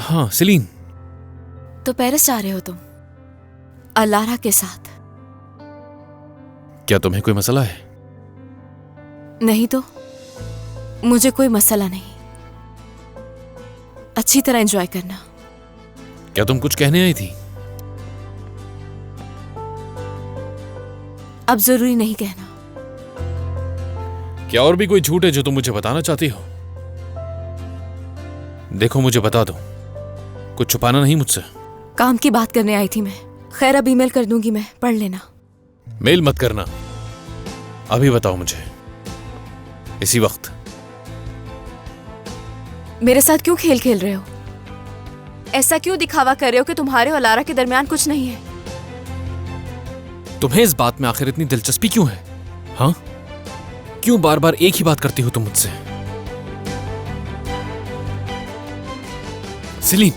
हाँ सेलिन। तो पेरिस जा रहे हो तुम अलारा के साथ? क्या तुम्हें कोई मसला है? नहीं तो मुझे कोई मसला नहीं। अच्छी तरह एंजॉय करना। क्या तुम कुछ कहने आई थी? अब जरूरी नहीं कहना। क्या और भी कोई झूठ है जो तुम मुझे बताना चाहती हो? देखो मुझे बता दो, कुछ छुपाना नहीं मुझसे। काम की बात करने आई थी मैं। खैर अब ईमेल कर दूंगी मैं, पढ़ लेना। मेल मत करना, अभी बताओ मुझे इसी वक्त। मेरे साथ क्यों खेल खेल रहे हो? ऐसा क्यों दिखावा कर रहे हो कि तुम्हारे और लारा के दरमियान कुछ नहीं है? तुम्हें इस बात में आखिर इतनी दिलचस्पी क्यों है? हाँ, क्यों बार बार एक ही बात करती हो तुम मुझसे? सेलिन,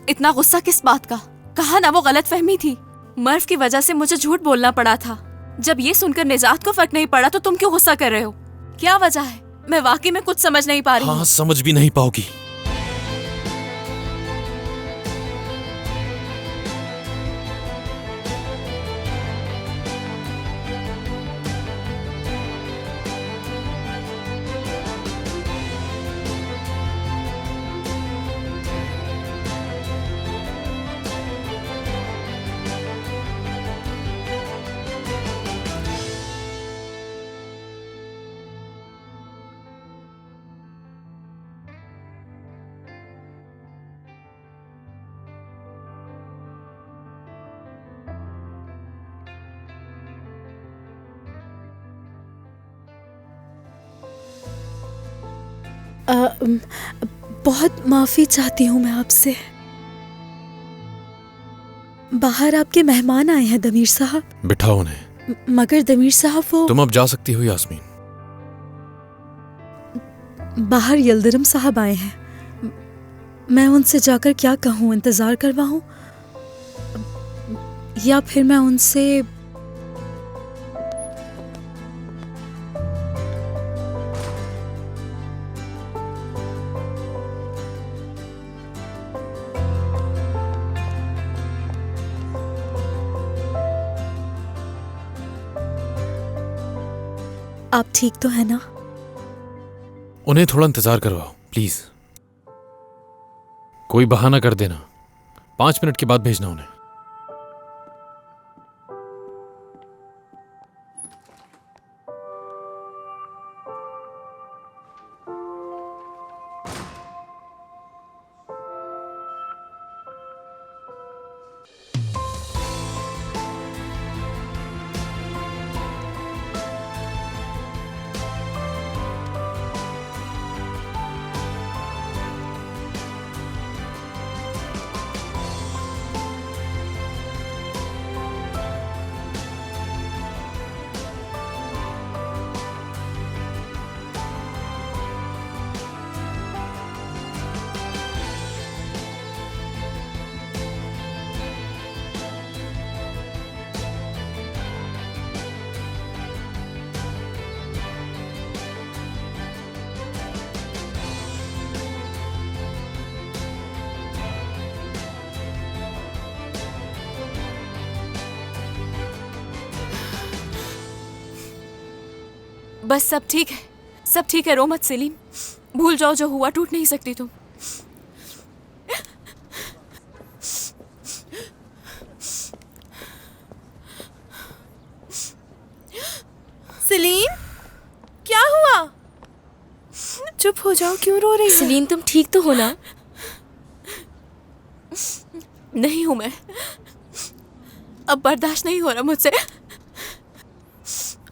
इतना गुस्सा किस बात का? कहा ना वो गलतफहमी थी। मर्फ की वजह से मुझे झूठ बोलना पड़ा था। जब ये सुनकर निजात को फर्क नहीं पड़ा तो तुम क्यों गुस्सा कर रहे हो? क्या वजह है? मैं वाकई में कुछ समझ नहीं पा रही हूँ। हाँ, समझ भी नहीं पाओगी। बहुत माफी चाहती हूँ मैं आपसे। बाहर आपके मेहमान आए हैं दमीर साहब। बिठाओ उन्हें। मगर दमीर साहब वो तुम अब जा सकती हो यास्मीन। बाहर यल्दरम साहब आए हैं। मैं उनसे जाकर क्या कहूँ? इंतजार करवाऊं या फिर मैं उनसे आप ठीक तो है ना? उन्हें थोड़ा इंतजार करवाओ प्लीज। कोई बहाना कर देना, 5 मिनट के बाद भेजना उन्हें। बस सब ठीक है, सब ठीक है। रो मत सेलिन, भूल जाओ जो हुआ। टूट नहीं सकती तुम। सेलिन, क्या हुआ? चुप हो जाओ, क्यों रो रही हो? सेलिन तुम ठीक तो हो ना? नहीं हूं मैं, अब बर्दाश्त नहीं हो रहा मुझसे।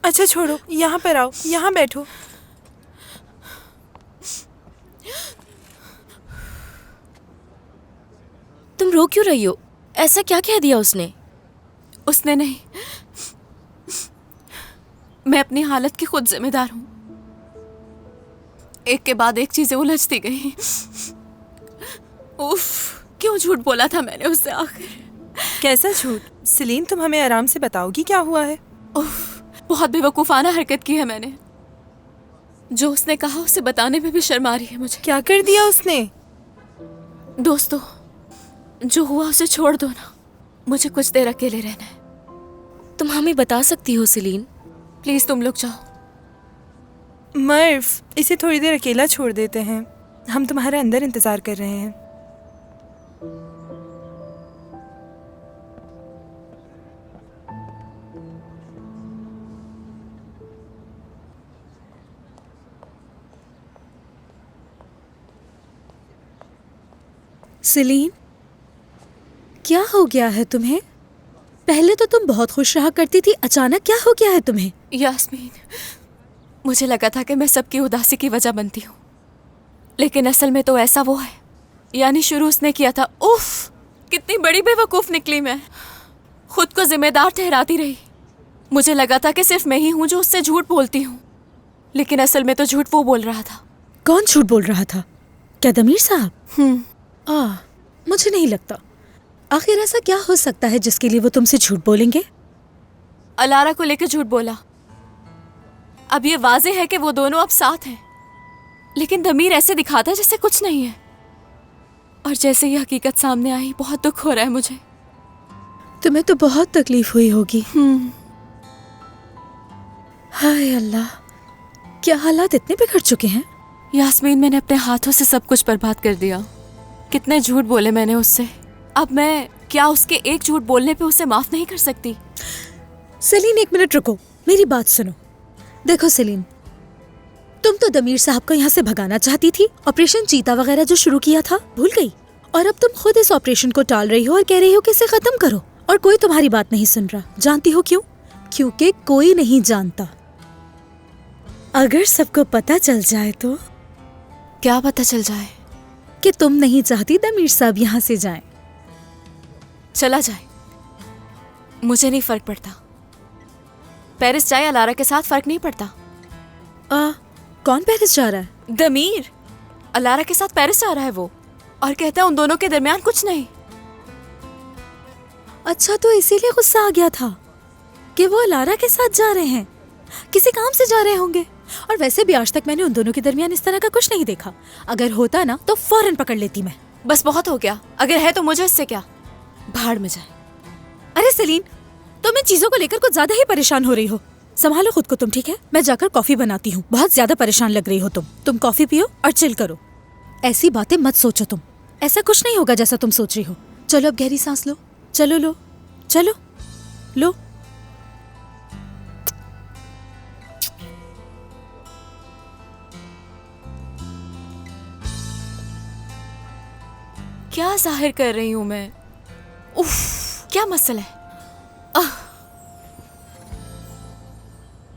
अच्छा छोड़ो, यहाँ पर आओ, यहाँ बैठो। तुम रो क्यों रही हो? ऐसा क्या कह दिया उसने? उसने नहीं, मैं अपनी हालत की खुद जिम्मेदार हूं। एक के बाद एक चीजें उलझती गई। उफ, क्यों झूठ बोला था मैंने उससे आखिर? कैसा झूठ? सेलिन तुम हमें आराम से बताओगी क्या हुआ है? उफ, बहुत बेवकूफ़ाना हरकत की है मैंने। जो उसने कहा उसे बताने में भी शर्म आ रही है मुझे। क्या कर दिया उसने? दोस्तों, जो हुआ उसे छोड़ दो ना, मुझे कुछ देर अकेले रहना है। तुम हमें बता सकती हो सेलिन? प्लीज तुम लोग जाओ। मर्फ, इसे थोड़ी देर अकेला छोड़ देते हैं। हम तुम्हारा अंदर इंतजार कर रहे हैं। सेलिन, क्या हो गया है तुम्हें? पहले तो तुम बहुत खुश रहा करती थी, अचानक क्या हो गया है तुम्हें? यास्मीन, मुझे लगा था कि मैं सबकी उदासी की वजह बनती हूँ, लेकिन असल में तो ऐसा वो है। यानी शुरू उसने किया था। उफ, कितनी बड़ी बेवकूफ़ निकली मैं। खुद को जिम्मेदार ठहराती रही। मुझे लगा था कि सिर्फ मैं ही हूँ जो उससे झूठ बोलती हूँ, लेकिन असल में तो झूठ वो बोल रहा था। कौन झूठ बोल रहा था? क्या दमीर साहब? मुझे नहीं लगता। आखिर ऐसा क्या हो सकता है जिसके लिए वो तुमसे झूठ बोलेंगे? अलारा को लेकर झूठ बोला। अब ये वाजे है कि वो दोनों अब साथ हैं, लेकिन दमीर ऐसे दिखाता है जैसे कुछ नहीं है। और जैसे ये हकीकत सामने आई, बहुत दुख हो रहा है मुझे। तुम्हें तो बहुत तकलीफ हुई होगी। हाय अल्लाह, क्या हालात इतने बिगड़ चुके हैं? यास्मीन, मैंने अपने हाथों से सब कुछ बर्बाद कर दिया। कितने झूठ बोले मैंने उससे। अब मैं क्या उसके एक झूठ बोलने पे उसे माफ नहीं कर सकती? सेलिन, एक मिनट रुको, मेरी बात सुनो। देखो सेलिन, तुम तो दमीर साहब को यहाँ से भगाना चाहती थी। ऑपरेशन चीता वगैरह जो शुरू किया था, भूल गई? और अब तुम खुद इस ऑपरेशन को टाल रही हो और कह रही हो कि इसे खत्म करो, और कोई तुम्हारी बात नहीं सुन रहा। जानती हो क्यों? क्योंकि कोई नहीं जानता। अगर सबको पता चल जाए तो? क्या पता चल जाए? कि तुम नहीं चाहती दमीर साहब यहाँ से जाएं। चला जाए, मुझे नहीं फर्क पड़ता। पेरिस जाए अलारा के साथ, फर्क नहीं पड़ता। कौन पेरिस जा रहा है? दमीर अलारा के साथ पेरिस जा रहा है वो, और कहता है उन दोनों के दरमियान कुछ नहीं। अच्छा, तो इसीलिए गुस्सा आ गया था कि वो अलारा के साथ जा रहे हैं। किसी काम से जा रहे होंगे। और वैसे भी आज तक मैंने उन दोनों के दरमियान इस तरह का कुछ नहीं देखा। अगर होता ना तो फौरन पकड़ लेती मैं। बस बहुत हो गया। अगर है तो मुझे इससे क्या, भाड़ में जाए। अरे सेलिन, तुम इन चीजों को लेकर कुछ ज्यादा ही परेशान हो रही हो। संभालो खुद को तुम, ठीक है? मैं जाकर कॉफी बनाती हूँ। बहुत ज्यादा परेशान लग रही हो तुम कॉफी पियो और चिल करो। ऐसी बातें मत सोचो तुम। ऐसा कुछ नहीं होगा जैसा तुम सोच रही हो। चलो अब गहरी सांस लो। चलो लो, चलो लो। क्या जाहिर कर रही हूँ मैं? उफ, क्या मसला है?